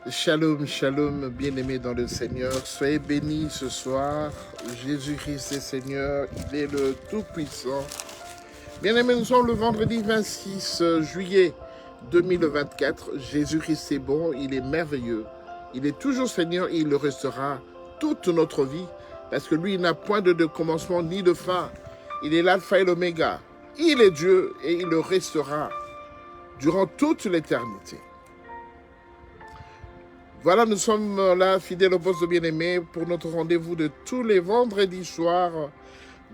Shalom, shalom, bien-aimés dans le Seigneur. Soyez bénis ce soir. Jésus-Christ est Seigneur, il est le Tout-Puissant. Bien-aimés, nous sommes le vendredi 26 juillet 2024. Jésus-Christ est bon, il est merveilleux. Il est toujours Seigneur et il le restera toute notre vie. Parce que lui, il n'a point de commencement ni de fin. Il est l'alpha et l'oméga. Il est Dieu et il le restera durant toute l'éternité. Voilà, nous sommes là, fidèles au poste de bien-aimé, pour notre rendez-vous de tous les vendredis soirs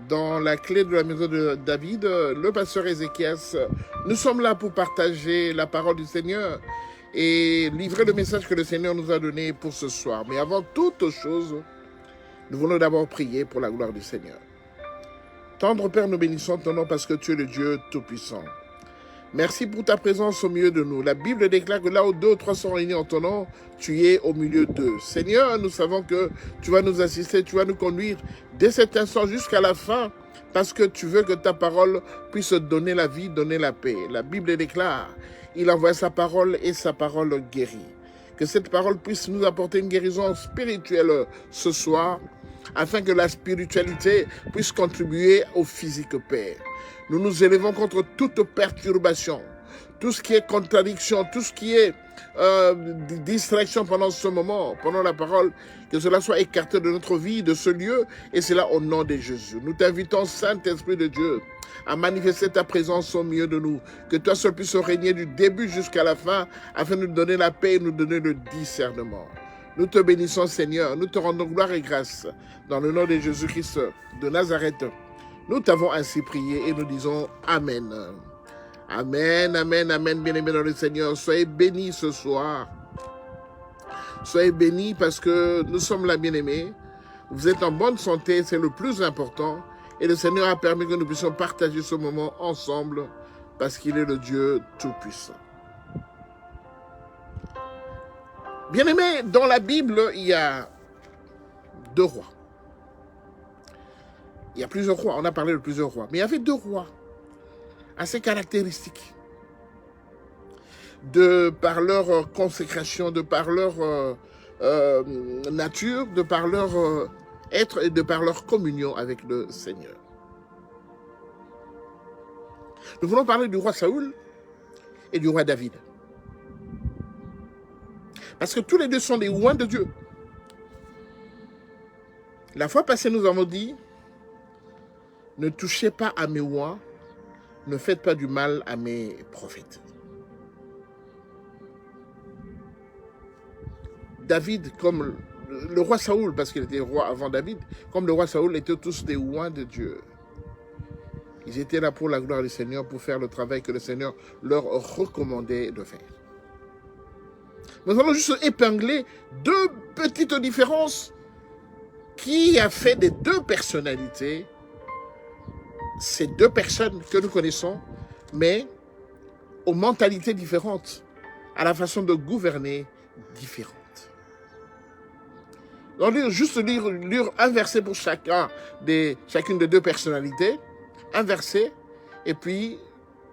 dans la clé de la maison de David, le pasteur Ézéchias. Nous sommes là pour partager la parole du Seigneur et livrer le message que le Seigneur nous a donné pour ce soir. Mais avant toute chose, nous voulons d'abord prier pour la gloire du Seigneur. Tendre Père, nous bénissons ton nom parce que tu es le Dieu Tout-Puissant. Merci pour ta présence au milieu de nous. La Bible déclare que là où 2 ou 3 sont réunis en ton nom, tu es au milieu d'eux. Seigneur, nous savons que tu vas nous assister, tu vas nous conduire dès cet instant jusqu'à la fin, parce que tu veux que ta parole puisse donner la vie, donner la paix. La Bible déclare, il envoie sa parole et sa parole guérit. Que cette parole puisse nous apporter une guérison spirituelle ce soir, afin que la spiritualité puisse contribuer au physique, Père. Nous nous élevons contre toute perturbation, tout ce qui est contradiction, tout ce qui est distraction pendant ce moment, pendant la parole, que cela soit écarté de notre vie, de ce lieu, et c'est là au nom de Jésus. Nous t'invitons, Saint-Esprit de Dieu, à manifester ta présence au milieu de nous, que toi seul puisses régner du début jusqu'à la fin, afin de nous donner la paix et nous donner le discernement. Nous te bénissons, Seigneur, nous te rendons gloire et grâce, dans le nom de Jésus-Christ de Nazareth. Nous t'avons ainsi prié et nous disons Amen. Amen, amen, amen, bien-aimés dans le Seigneur. Soyez bénis ce soir. Soyez bénis parce que nous sommes là, bien-aimés. Vous êtes en bonne santé, c'est le plus important. Et le Seigneur a permis que nous puissions partager ce moment ensemble parce qu'il est le Dieu Tout-Puissant. Bien-aimés, dans la Bible, il y a 2 rois. Il y a plusieurs rois, on a parlé de plusieurs rois, mais il y avait 2 rois assez caractéristiques. De par leur consécration, de par leur nature, de par leur être et de par leur communion avec le Seigneur. Nous voulons parler du roi Saoul et du roi David. Parce que tous les deux sont des oints de Dieu. La fois passée, nous avons dit, ne touchez pas à mes oints, ne faites pas du mal à mes prophètes. David, comme le roi Saoul, parce qu'il était roi avant David, comme le roi Saoul, étaient tous des oints de Dieu. Ils étaient là pour la gloire du Seigneur, pour faire le travail que le Seigneur leur recommandait de faire. Nous allons juste épingler 2 petites différences qui a fait des 2 personnalités, ces 2 personnes que nous connaissons, mais aux mentalités différentes, à la façon de gouverner différente. On va juste lire un verset pour chacune des 2 personnalités, un verset, et puis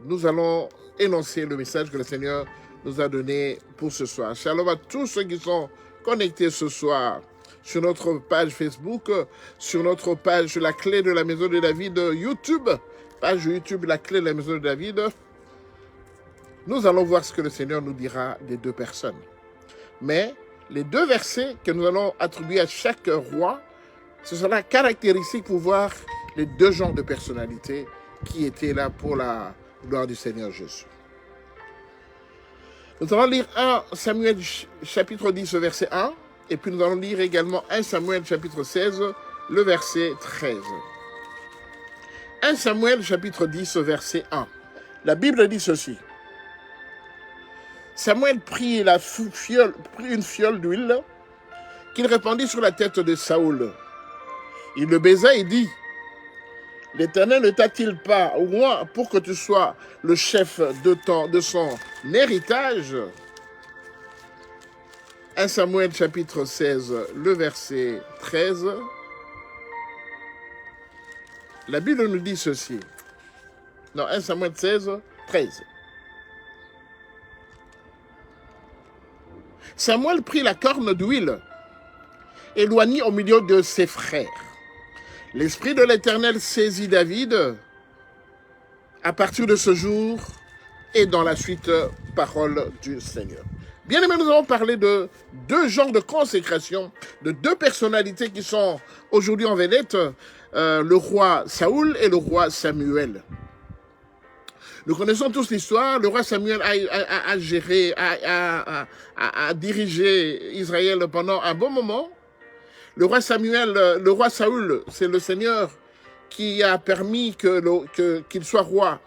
nous allons énoncer le message que le Seigneur nous a donné pour ce soir. Shalom à tous ceux qui sont connectés ce soir sur notre page Facebook, sur notre page La Clé de la Maison de David YouTube, page YouTube La Clé de la Maison de David. Nous allons voir ce que le Seigneur nous dira des 2 personnes. Mais les 2 versets que nous allons attribuer à chaque roi, ce sera caractéristique pour voir les 2 genres de personnalités qui étaient là pour la gloire du Seigneur Jésus. Nous allons lire 1 Samuel chapitre 10, verset 1, et puis nous allons lire également 1 Samuel chapitre 16, le verset 13. 1 Samuel chapitre 10, verset 1. La Bible dit ceci. Samuel prit une fiole d'huile qu'il répandit sur la tête de Saoul. Il le baisa et dit, « L'Éternel ne t'a-t-il pas oint pour que tu sois le chef de son héritage ?» 1 Samuel chapitre 16, le verset 13. La Bible nous dit ceci. Non, 1 Samuel 16, 13. Samuel prit la corne d'huile, éloigné au milieu de ses frères. L'Esprit de l'Éternel saisit David à partir de ce jour et dans la suite, parole du Seigneur. Bien aimé, nous allons parler de deux genres de consécration, de deux personnalités qui sont aujourd'hui en vedette, le roi Saoul et le roi Samuel. Nous connaissons tous l'histoire. Le roi Samuel a géré, a dirigé Israël pendant un bon moment. Le roi Saoul, c'est le Seigneur qui a permis qu'il soit roi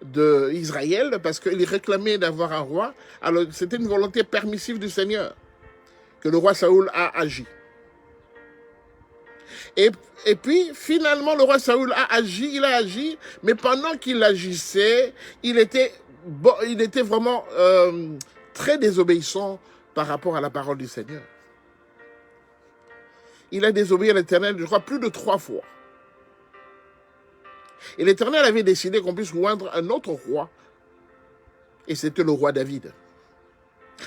d'Israël parce qu'il réclamait d'avoir un roi. Alors c'était une volonté permissive du Seigneur que le roi Saoul a agi. Et puis, finalement, le roi Saoul a agi, mais pendant qu'il agissait, il était vraiment très désobéissant par rapport à la parole du Seigneur. Il a désobéi à l'Éternel, je crois, plus de 3 fois. Et l'Éternel avait décidé qu'on puisse oindre un autre roi, et c'était le roi David.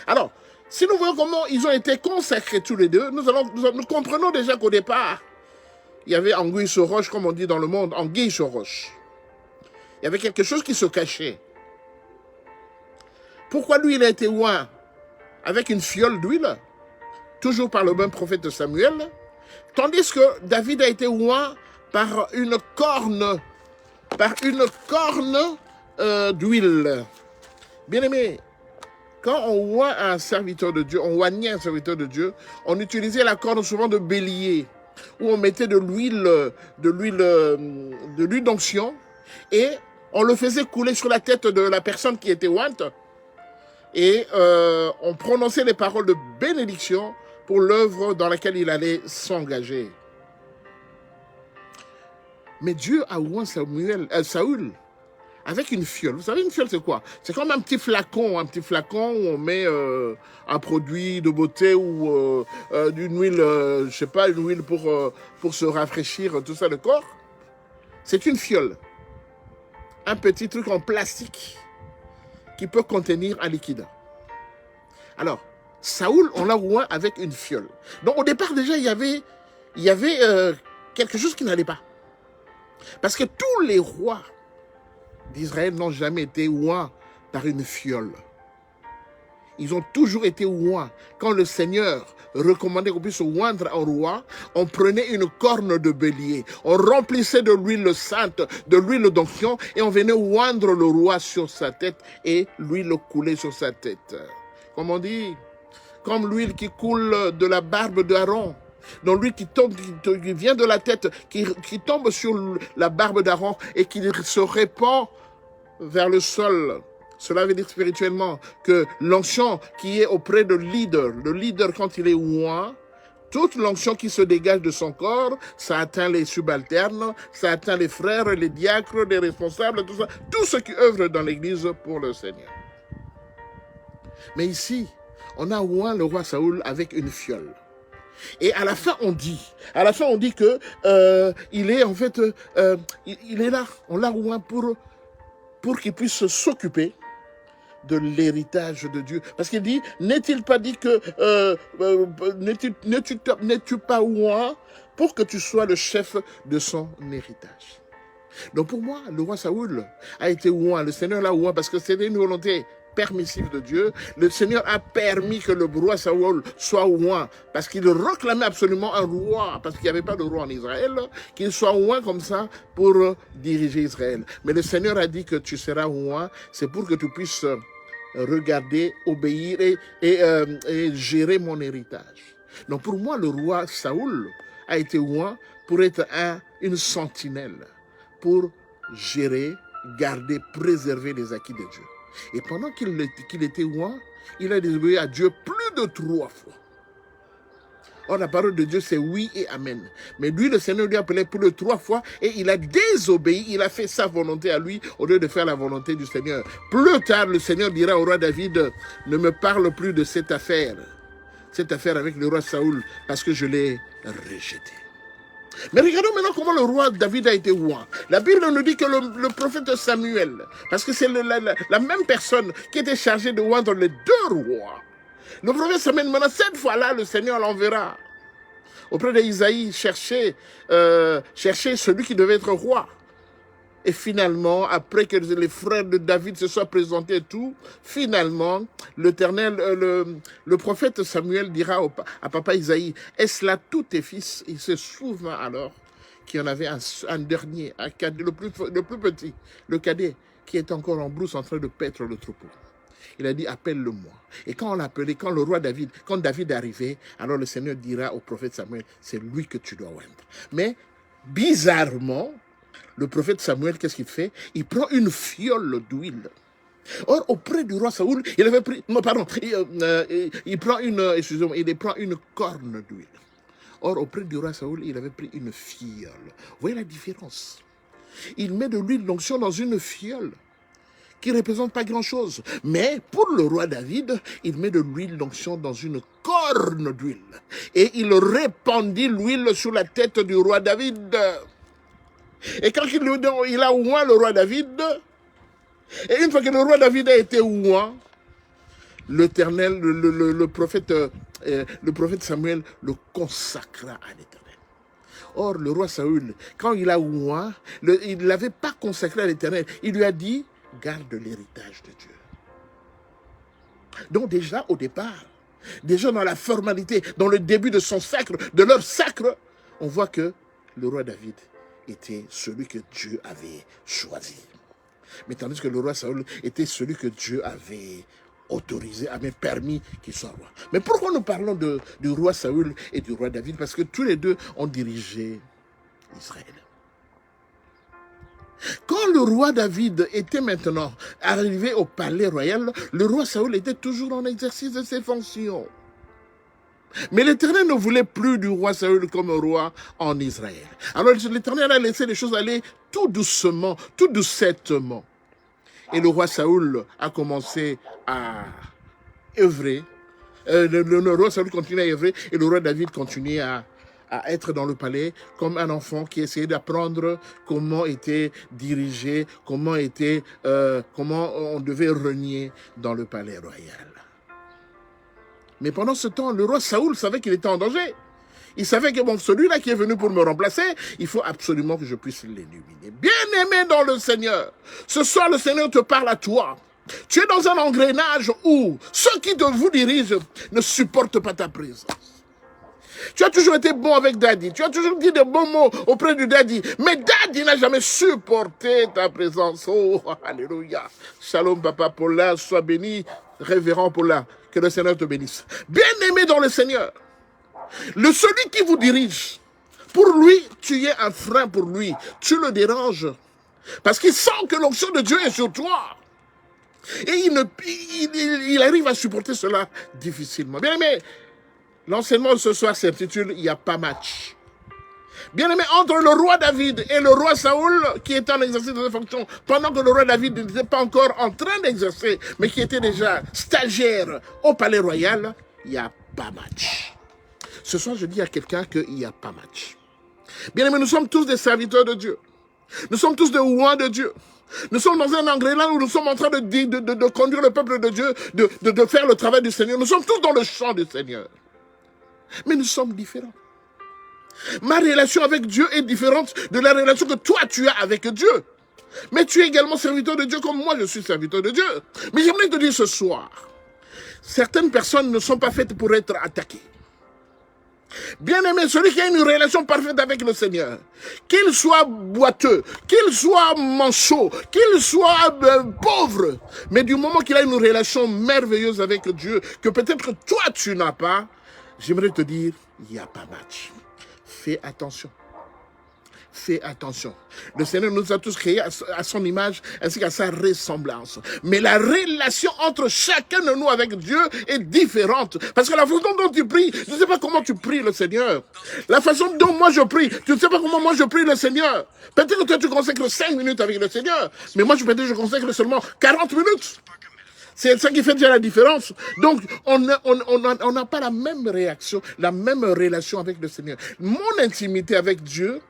Alors, si nous voyons comment ils ont été consacrés tous les deux, nous comprenons déjà qu'au départ, il y avait anguille sur roche, comme on dit dans le monde, anguille sur roche. Il y avait quelque chose qui se cachait. Pourquoi lui, il a été oint avec une fiole d'huile, toujours par le même prophète Samuel, tandis que David a été oint par une corne d'huile. Bien aimé, quand on oint un serviteur de Dieu, on oignait un serviteur de Dieu, on utilisait la corne souvent de bélier, où on mettait de l'huile d'onction et on le faisait couler sur la tête de la personne qui était ointe et on prononçait les paroles de bénédiction pour l'œuvre dans laquelle il allait s'engager. Mais Dieu a oint Saoul avec une fiole. Vous savez, une fiole, c'est quoi? C'est comme un petit flacon où on met un produit de beauté ou une huile, je sais pas, une huile pour se rafraîchir, tout ça, le corps. C'est une fiole. Un petit truc en plastique qui peut contenir un liquide. Alors, Saoul, on l'a oint avec une fiole. Donc, au départ, déjà, il y avait quelque chose qui n'allait pas. Parce que tous les rois d'Israël n'ont jamais été oints par une fiole. Ils ont toujours été oints. Quand le Seigneur recommandait qu'on puisse oindre un roi, on prenait une corne de bélier, on remplissait de l'huile sainte, de l'huile d'onction, et on venait oindre le roi sur sa tête, et l'huile coulait sur sa tête. Comme on dit, comme l'huile qui coule de la barbe d'Aaron. Donc l'huile qui vient de la tête, qui tombe sur la barbe d'Aaron et qui se répand vers le sol. Cela veut dire spirituellement que l'onction qui est auprès de le leader quand il est oint, toute l'onction qui se dégage de son corps, ça atteint les subalternes, ça atteint les frères, les diacres, les responsables, tout ça, tous ceux qui œuvrent dans l'église pour le Seigneur. Mais ici, on a oint le roi Saoul avec une fiole. Et à la fin on dit que il est en fait, il est là, on l'a oint pour qu'il puisse s'occuper de l'héritage de Dieu. Parce qu'il dit, n'est-il pas dit que n'es-tu pas oint pour que tu sois le chef de son héritage? Donc pour moi, le roi Saoul a été oint, le Seigneur l'a oint parce que c'était une volonté permissive de Dieu. Le Seigneur a permis que le roi Saoul soit oint parce qu'il réclamait absolument un roi, parce qu'il n'y avait pas de roi en Israël, qu'il soit oint comme ça pour diriger Israël. Mais le Seigneur a dit que tu seras oint, c'est pour que tu puisses regarder, obéir et gérer mon héritage. Donc pour moi, le roi Saoul a été oint pour être une sentinelle, pour gérer, garder, préserver les acquis de Dieu. Et pendant qu'il était oint, il a désobéi à Dieu plus de 3 fois. Or, la parole de Dieu, c'est oui et amen. Mais lui, le Seigneur lui a appelé plus de 3 fois et il a désobéi. Il a fait sa volonté à lui au lieu de faire la volonté du Seigneur. Plus tard, le Seigneur dira au roi David, ne me parle plus de cette affaire avec le roi Saoul, parce que je l'ai rejeté. Mais regardons maintenant comment le roi David a été oint. La Bible nous dit que le prophète Samuel, parce que c'est la même personne qui était chargée de oindre les 2 rois, Le prophète Samuel, maintenant, cette fois-là, le Seigneur l'enverra. Auprès d'Isaïe, chercher celui qui devait être roi. Et finalement, après que les frères de David se soient présentés et tout, finalement, l'Éternel, le prophète Samuel dira à papa Isaïe, est-ce là tous tes fils? Il se souvint alors qu'il y en avait un dernier, un cadet, le plus petit, le cadet, qui est encore en brousse en train de paître le troupeau. Il a dit, appelle-le-moi. Et quand on l'a appelé, quand David est arrivé, alors le Seigneur dira au prophète Samuel, c'est lui que tu dois oindre. Mais, bizarrement, le prophète Samuel, qu'est-ce qu'il fait? Il prend une fiole d'huile. Or, auprès du roi Saoul, il avait pris... Non, pardon. Il prend une corne d'huile. Or, auprès du roi Saoul, il avait pris une fiole. Vous voyez la différence? Il met de l'huile d'onction dans une fiole qui ne représente pas grand-chose. Mais pour le roi David, il met de l'huile d'onction dans une corne d'huile. Et il répandit l'huile sur la tête du roi David. Et quand il a oint le roi David, et une fois que le roi David a été oint, l'Éternel, le prophète Samuel le consacra à l'Éternel. Or, le roi Saül, quand il a oint, il ne l'avait pas consacré à l'Éternel. Il lui a dit, garde l'héritage de Dieu. Donc déjà, au départ, déjà dans la formalité, dans le début de son sacre, de leur sacre, on voit que le roi David était celui que Dieu avait choisi. Mais tandis que le roi Saül était celui que Dieu avait autorisé, avait permis qu'il soit roi. Mais pourquoi nous parlons du roi Saül et du roi David? Parce que tous les deux ont dirigé Israël. Quand le roi David était maintenant arrivé au palais royal, le roi Saül était toujours en exercice de ses fonctions. Mais l'Éternel ne voulait plus du roi Saül comme roi en Israël. Alors l'Éternel a laissé les choses aller tout doucement, tout doucettement. Et le roi Saül a commencé à œuvrer. Le roi Saül continuait à œuvrer et le roi David continuait à être dans le palais comme un enfant qui essayait d'apprendre comment était dirigé, comment on devait régner dans le palais royal. Mais pendant ce temps, le roi Saoul savait qu'il était en danger. Il savait que bon, celui-là qui est venu pour me remplacer, il faut absolument que je puisse l'éliminer. Bien-aimé dans le Seigneur, ce soir le Seigneur te parle à toi. Tu es dans un engrenage où ceux qui vous dirigent ne supportent pas ta présence. Tu as toujours été bon avec Daddy. Tu as toujours dit de bons mots auprès du Daddy. Mais Daddy n'a jamais supporté ta présence. Oh, alléluia. Shalom, papa Paula. Sois béni, révérend Paula. Que le Seigneur te bénisse. Bien-aimé dans le Seigneur, celui qui vous dirige, pour lui, tu es un frein pour lui. Tu le déranges. Parce qu'il sent que l'onction de Dieu est sur toi. Et il arrive à supporter cela difficilement. Bien-aimé, l'enseignement de ce soir s'intitule « Il n'y a pas match ». Bien-aimé, entre le roi David et le roi Saoul, qui était en exercice de ses fonctions, pendant que le roi David n'était pas encore en train d'exercer, mais qui était déjà stagiaire au palais royal, il n'y a pas match. Ce soir, je dis à quelqu'un qu'il n'y a pas match. Bien-aimé, nous sommes tous des serviteurs de Dieu. Nous sommes tous des ouins de Dieu. Nous sommes dans un engrenage où nous sommes en train de conduire le peuple de Dieu, de faire le travail du Seigneur. Nous sommes tous dans le champ du Seigneur. Mais nous sommes différents. Ma relation avec Dieu est différente de la relation que toi tu as avec Dieu. Mais tu es également serviteur de Dieu comme moi je suis serviteur de Dieu. Mais j'aimerais te dire ce soir, certaines personnes ne sont pas faites pour être attaquées. Bien-aimé, celui qui a une relation parfaite avec le Seigneur, qu'il soit boiteux, qu'il soit manchot, qu'il soit pauvre, mais du moment qu'il a une relation merveilleuse avec Dieu, que peut-être toi tu n'as pas, j'aimerais te dire, il n'y a pas match. Fais attention. Fais attention. Le Seigneur nous a tous créés à son image ainsi qu'à sa ressemblance. Mais la relation entre chacun de nous avec Dieu est différente. Parce que la façon dont tu pries, je ne sais pas comment tu pries le Seigneur. La façon dont moi je prie, tu ne sais pas comment moi je prie le Seigneur. Peut-être que toi tu consacres 5 minutes avec le Seigneur. Mais moi je consacre seulement 40 minutes. C'est ça qui fait déjà la différence. Donc, on n'a pas la même réaction, la même relation avec le Seigneur. Mon intimité avec Dieu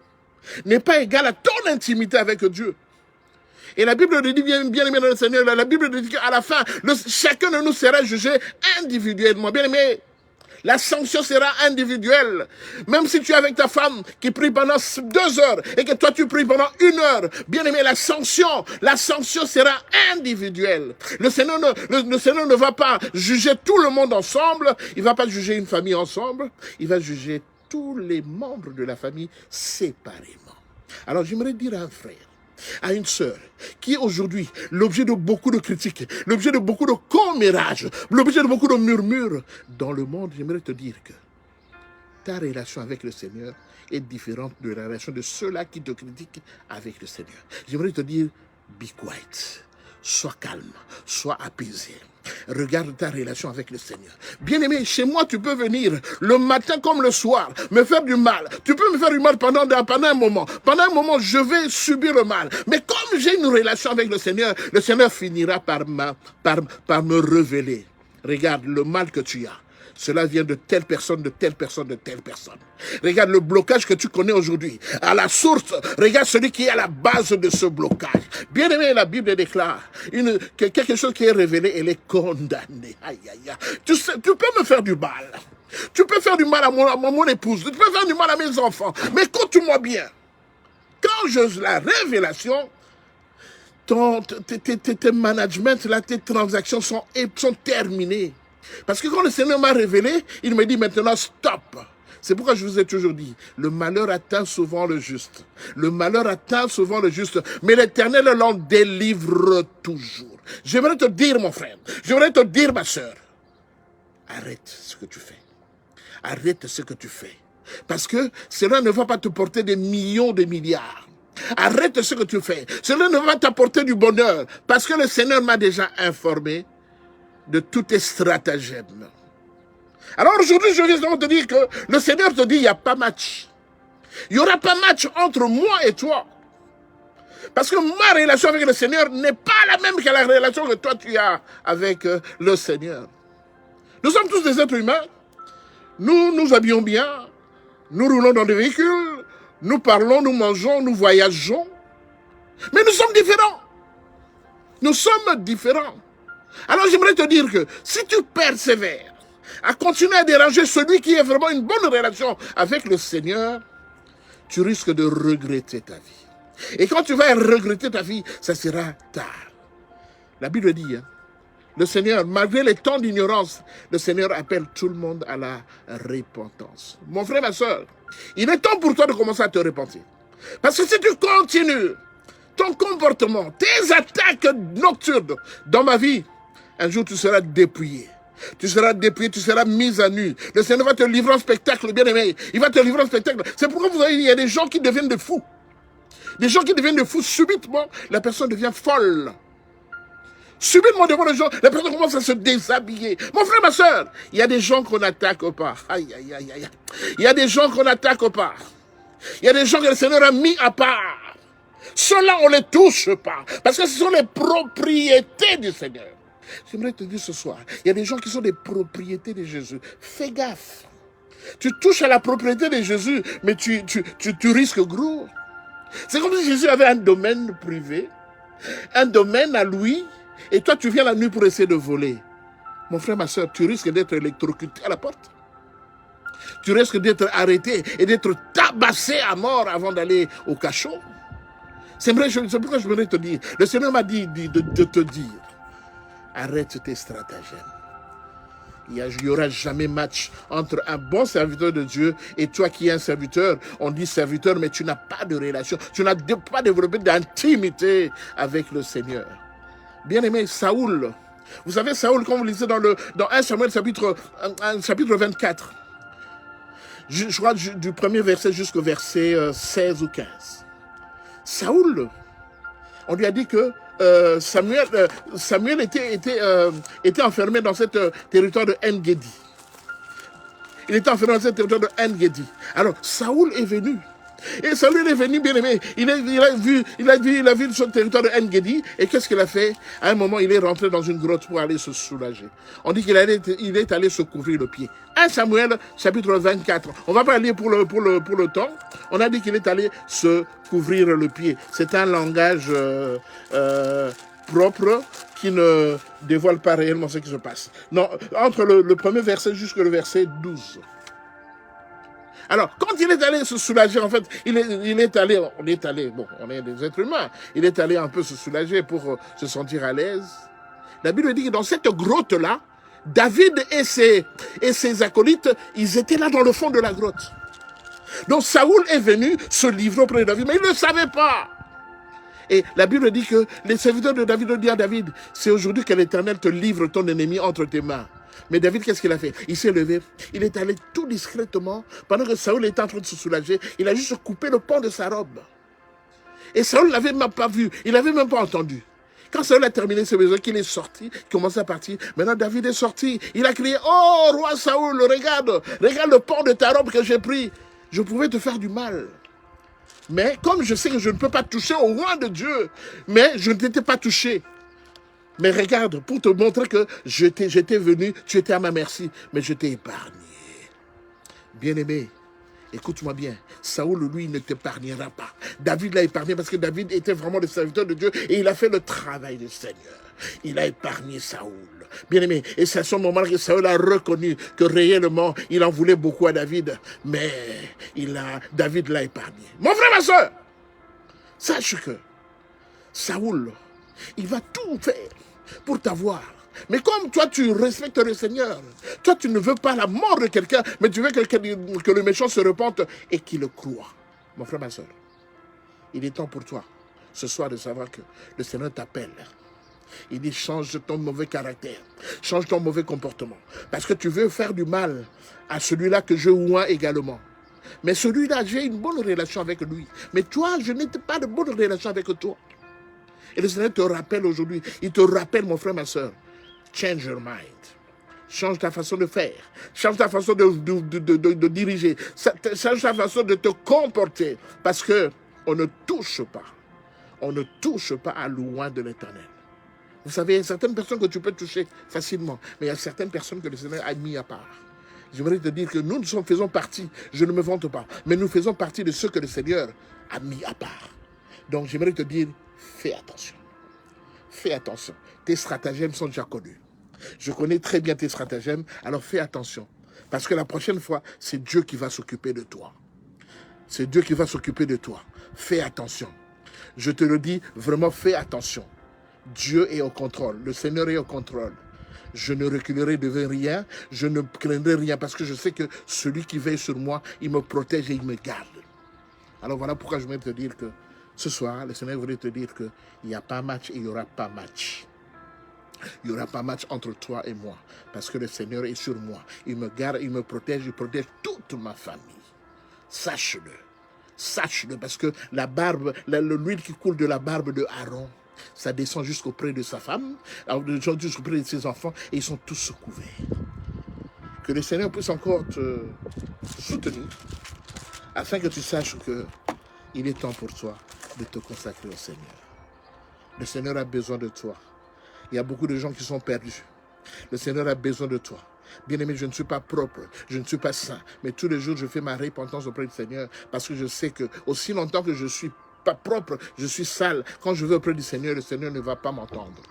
n'est pas égale à ton intimité avec Dieu. Et la Bible nous dit, bien aimé dans le Seigneur, la Bible nous dit qu'à la fin, chacun de nous sera jugé individuellement. Bien aimé, la sanction sera individuelle. Même si tu es avec ta femme qui prie pendant 2 heures et que toi tu pries pendant 1 heure, bien aimé, la sanction sera individuelle. Le Seigneur ne va pas juger tout le monde ensemble, il ne va pas juger une famille ensemble, il va juger tous les membres de la famille séparément. Alors j'aimerais dire à un frère, à une sœur, qui est aujourd'hui l'objet de beaucoup de critiques, l'objet de beaucoup de commérages, l'objet de beaucoup de murmures dans le monde, j'aimerais te dire que ta relation avec le Seigneur est différente de la relation de ceux-là qui te critiquent avec le Seigneur. J'aimerais te dire, be quiet, sois calme, sois apaisé. Regarde ta relation avec le Seigneur. Bien-aimé, chez moi, tu peux venir le matin comme le soir, me faire du mal. Tu peux me faire du mal pendant un moment. Pendant un moment, je vais subir le mal. Mais comme j'ai une relation avec le Seigneur finira par me révéler. Regarde le mal que tu as. Cela vient de telle personne, de telle personne, de telle personne. Regarde le blocage que tu connais aujourd'hui. À la source, regarde celui qui est à la base de ce blocage. Bien aimé, la Bible déclare que quelque chose qui est révélé, elle est condamnée. Aïe, aïe, aïe. Tu peux me faire du mal. Tu peux faire du mal à mon épouse. Tu peux faire du mal à mes enfants. Mais écoute-moi bien. Quand j'ai la révélation, tes managements, là, tes transactions sont terminées. Parce que quand le Seigneur m'a révélé, il me dit maintenant stop. C'est pourquoi je vous ai toujours dit, le malheur atteint souvent le juste. Le malheur atteint souvent le juste, mais l'Éternel l'en délivre toujours. J'aimerais te dire, mon frère, j'aimerais te dire, ma soeur, arrête ce que tu fais. Arrête ce que tu fais. Parce que cela ne va pas te porter des millions de milliards. Arrête ce que tu fais. Cela ne va pas t'apporter du bonheur. Parce que le Seigneur m'a déjà informé de tous tes stratagèmes. Alors aujourd'hui, je viens te dire que le Seigneur te dit, il n'y a pas match. Il n'y aura pas match entre moi et toi. Parce que ma relation avec le Seigneur n'est pas la même que la relation que toi tu as avec le Seigneur. Nous sommes tous des êtres humains. Nous habillons bien. Nous roulons dans des véhicules. Nous parlons, nous mangeons, nous voyageons. Mais nous sommes différents. Nous sommes différents. Alors j'aimerais te dire que si tu persévères à continuer à déranger celui qui a vraiment une bonne relation avec le Seigneur, tu risques de regretter ta vie. Et quand tu vas regretter ta vie, ça sera tard. La Bible dit, le Seigneur, malgré les temps d'ignorance, le Seigneur appelle tout le monde à la repentance. Mon frère, ma soeur, il est temps pour toi de commencer à te repentir. Parce que si tu continues ton comportement, tes attaques nocturnes dans ma vie, un jour, tu seras dépouillé. Tu seras dépouillé, tu seras mis à nu. Le Seigneur va te livrer un spectacle, bien-aimé. Il va te livrer un spectacle. C'est pourquoi vous voyez, il y a des gens qui deviennent des fous. Des gens qui deviennent des fous, subitement, la personne devient folle. Subitement, devant les gens, la personne commence à se déshabiller. Mon frère, ma soeur, il y a des gens qu'on n'attaque pas. Aïe, aïe, aïe, aïe. Il y a des gens qu'on n'attaque pas. Il y a des gens que le Seigneur a mis à part. Ceux-là, on ne les touche pas. Parce que ce sont les propriétés du Seigneur. J'aimerais te dire ce soir, il y a des gens qui sont des propriétés de Jésus. Fais gaffe. Tu touches à la propriété de Jésus, mais tu risques gros. C'est comme si Jésus avait un domaine privé, un domaine à lui, et toi tu viens la nuit pour essayer de voler. Mon frère, ma soeur, tu risques d'être électrocuté à la porte. Tu risques d'être arrêté et d'être tabassé à mort avant d'aller au cachot. C'est vrai, c'est pourquoi je voudrais te dire, le Seigneur m'a dit de te dire, arrête tes stratagèmes. Il n'y aura jamais match entre un bon serviteur de Dieu et toi qui es un serviteur. On dit serviteur, mais tu n'as pas de relation. Tu n'as pas développé d'intimité avec le Seigneur. Bien-aimé, Saoul. Vous savez, Saoul, comme vous lisez dans 1 Samuel chapitre 24, je crois du premier verset jusqu'au verset 16 ou 15. Saoul, on lui a dit que Samuel était enfermé dans ce territoire de En-Gedi. Il était enfermé dans ce territoire de En-Gedi. Alors, Saoul est venu. Et Saül est venu, bien aimé. Il a vu son territoire de En-Gedi. Et qu'est-ce qu'il a fait? À un moment, il est rentré dans une grotte pour aller se soulager. On dit qu'il est allé se couvrir le pied. 1 Samuel, chapitre 24. On ne va pas lire pour le temps. On a dit qu'il est allé se couvrir le pied. C'est un langage propre qui ne dévoile pas réellement ce qui se passe. Non, entre le premier verset jusqu'au verset 12. Alors, quand il est allé se soulager, en fait, on est allé, bon, on est des êtres humains, il est allé un peu se soulager pour se sentir à l'aise. La Bible dit que dans cette grotte-là, David et ses acolytes, ils étaient là dans le fond de la grotte. Donc, Saoul est venu se livrer auprès de David, mais il ne le savait pas. Et la Bible dit que les serviteurs de David ont dit à David, c'est aujourd'hui que l'Éternel te livre ton ennemi entre tes mains. Mais David, qu'est-ce qu'il a fait? Il s'est levé, il est allé tout discrètement, pendant que Saoul était en train de se soulager, il a juste coupé le pan de sa robe. Et Saoul ne l'avait même pas vu, il n'avait même pas entendu. Quand Saoul a terminé ses besoins, qu'il est sorti, il commençait à partir, maintenant David est sorti, il a crié, oh roi Saoul, regarde le pan de ta robe que j'ai pris, je pouvais te faire du mal. Mais comme je sais que je ne peux pas toucher au roi de Dieu, mais je ne t'étais pas touché. Mais regarde, pour te montrer que j'étais venu, tu étais à ma merci, mais je t'ai épargné. Bien-aimé, écoute-moi bien, Saoul, lui, ne t'épargnera pas. David l'a épargné parce que David était vraiment le serviteur de Dieu et il a fait le travail du Seigneur. Il a épargné Saoul. Bien-aimé, et c'est à ce moment que Saoul a reconnu que réellement, il en voulait beaucoup à David, mais David l'a épargné. Mon frère, ma soeur, sache que Saoul, il va tout faire pour t'avoir. Mais comme toi, tu respectes le Seigneur, toi, tu ne veux pas la mort de quelqu'un, mais tu veux que le méchant se repente et qu'il le croie. Mon frère, ma soeur, il est temps pour toi, ce soir, de savoir que le Seigneur t'appelle. Il dit, change ton mauvais caractère, change ton mauvais comportement. Parce que tu veux faire du mal à celui-là que je oins également. Mais celui-là, j'ai une bonne relation avec lui. Mais toi, je n'ai pas de bonne relation avec toi. Et le Seigneur te rappelle aujourd'hui, il te rappelle, mon frère, ma soeur, change your mind. Change ta façon de faire, change ta façon de diriger, change ta façon de te comporter. Parce qu'on ne touche pas à l'oint de l'Éternel. Vous savez, il y a certaines personnes que tu peux toucher facilement, mais il y a certaines personnes que le Seigneur a mis à part. J'aimerais te dire que nous faisons partie, je ne me vante pas, mais nous faisons partie de ceux que le Seigneur a mis à part. Donc j'aimerais te dire, fais attention. Fais attention. Tes stratagèmes sont déjà connus. Je connais très bien tes stratagèmes, alors fais attention. Parce que la prochaine fois, c'est Dieu qui va s'occuper de toi. C'est Dieu qui va s'occuper de toi. Fais attention. Je te le dis, vraiment, fais attention. Dieu est au contrôle. Le Seigneur est au contrôle. Je ne reculerai devant rien. Je ne craindrai rien parce que je sais que celui qui veille sur moi, il me protège et il me garde. Alors voilà pourquoi je voudrais te dire que ce soir, le Seigneur voudrait te dire qu'il n'y a pas match et il n'y aura pas match. Il n'y aura pas match entre toi et moi. Parce que le Seigneur est sur moi. Il me garde, il me protège, il protège toute ma famille. Sache-le. Sache-le parce que la barbe, l'huile qui coule de la barbe de Aaron, ça descend jusqu'auprès de sa femme, jusqu'auprès de ses enfants, et ils sont tous couverts. Que le Seigneur puisse encore te soutenir, afin que tu saches qu'il est temps pour toi de te consacrer au Seigneur. Le Seigneur a besoin de toi. Il y a beaucoup de gens qui sont perdus. Le Seigneur a besoin de toi. Bien-aimé, je ne suis pas propre, je ne suis pas saint, mais tous les jours je fais ma repentance auprès du Seigneur, parce que je sais que aussi longtemps que je ne suis pas propre, je suis sale. Quand je vais auprès du Seigneur, le Seigneur ne va pas m'entendre.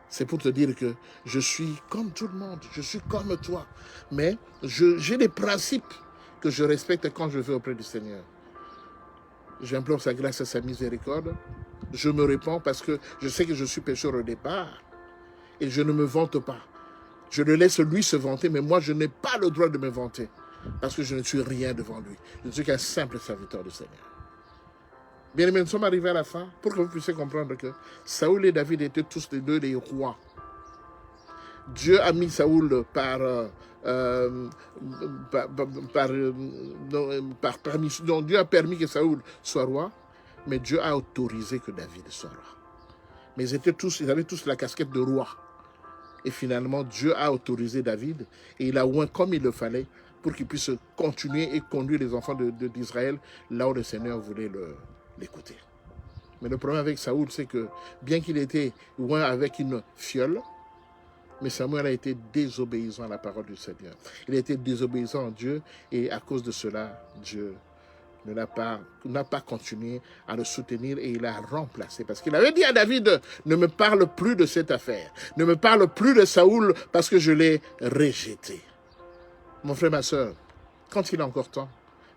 C'est pour te dire que je suis comme tout le monde, je suis comme toi. Mais j'ai des principes que je respecte quand je vais auprès du Seigneur. J'implore sa grâce et sa miséricorde. Je me répands parce que je sais que je suis pécheur au départ. Et je ne me vante pas. Je le laisse lui se vanter, mais moi je n'ai pas le droit de me vanter. Parce que je ne suis rien devant lui. Je ne suis qu'un simple serviteur du Seigneur. Bien aimés, nous sommes arrivés à la fin pour que vous puissiez comprendre que Saoul et David étaient tous les deux des rois. Dieu a mis Saoul par permission. Donc Dieu a permis que Saoul soit roi, mais Dieu a autorisé que David soit roi. Mais ils avaient tous la casquette de roi. Et finalement, Dieu a autorisé David et il a oint comme il le fallait pour qu'il puisse continuer et conduire les enfants d'Israël là où le Seigneur voulait l'écouter. Mais le problème avec Saoul, c'est que bien qu'il était loin avec une fiole, mais Samuel a été désobéissant à la parole du Seigneur. Il a été désobéissant à Dieu et à cause de cela, Dieu n'a pas continué à le soutenir et il l'a remplacé. Parce qu'il avait dit à David, ne me parle plus de cette affaire. Ne me parle plus de Saoul parce que je l'ai rejeté. Mon frère, ma soeur, quand il est encore temps,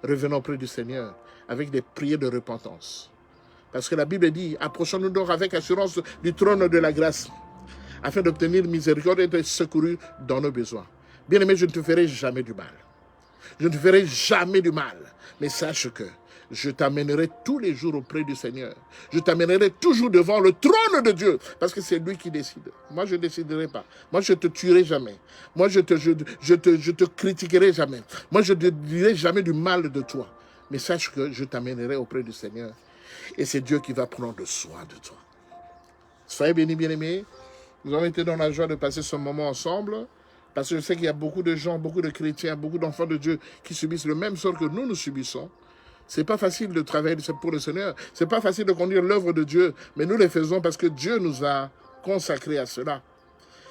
revenons auprès du Seigneur avec des prières de repentance. Parce que la Bible dit, approchons-nous donc avec assurance du trône de la grâce, afin d'obtenir miséricorde et d'être secourus dans nos besoins. Bien-aimé, je ne te ferai jamais du mal. Je ne te ferai jamais du mal. Mais sache que je t'amènerai tous les jours auprès du Seigneur. Je t'amènerai toujours devant le trône de Dieu. Parce que c'est lui qui décide. Moi, je ne déciderai pas. Moi, je ne te tuerai jamais. Moi, je te critiquerai jamais. Moi, je ne dirai jamais du mal de toi. Mais sache que je t'amènerai auprès du Seigneur. Et c'est Dieu qui va prendre soin de toi. Soyez bénis, bien-aimés. Nous avons été dans la joie de passer ce moment ensemble, parce que je sais qu'il y a beaucoup de gens, beaucoup de chrétiens, beaucoup d'enfants de Dieu qui subissent le même sort que nous subissons. C'est pas facile de travailler pour le Seigneur, c'est pas facile de conduire l'œuvre de Dieu, mais nous le faisons parce que Dieu nous a consacrés à cela.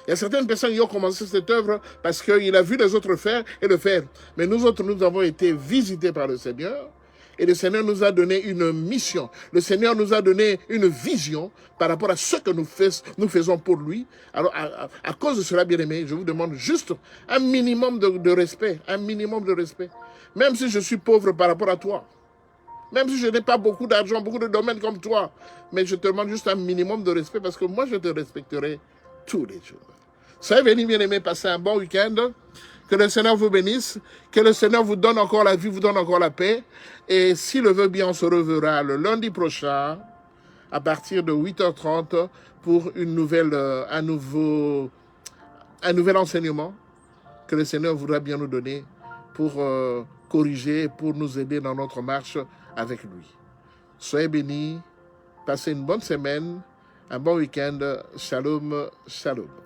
Il y a certaines personnes qui ont commencé cette œuvre parce qu'il a vu les autres faire et le faire. Mais nous autres, nous avons été visités par le Seigneur. Et le Seigneur nous a donné une mission. Le Seigneur nous a donné une vision par rapport à ce que nous faisons pour lui. Alors, à cause de cela, bien-aimés, je vous demande juste un minimum de respect. Un minimum de respect. Même si je suis pauvre par rapport à toi. Même si je n'ai pas beaucoup d'argent, beaucoup de domaines comme toi. Mais je te demande juste un minimum de respect parce que moi, je te respecterai tous les jours. Soyez bénis, bien-aimés, passez un bon week-end. Que le Seigneur vous bénisse, que le Seigneur vous donne encore la vie, vous donne encore la paix. Et s'il le veut bien, on se reverra le lundi prochain à partir de 8h30 pour un nouvel enseignement que le Seigneur voudra bien nous donner pour corriger, pour nous aider dans notre marche avec lui. Soyez bénis, passez une bonne semaine, un bon week-end. Shalom, shalom.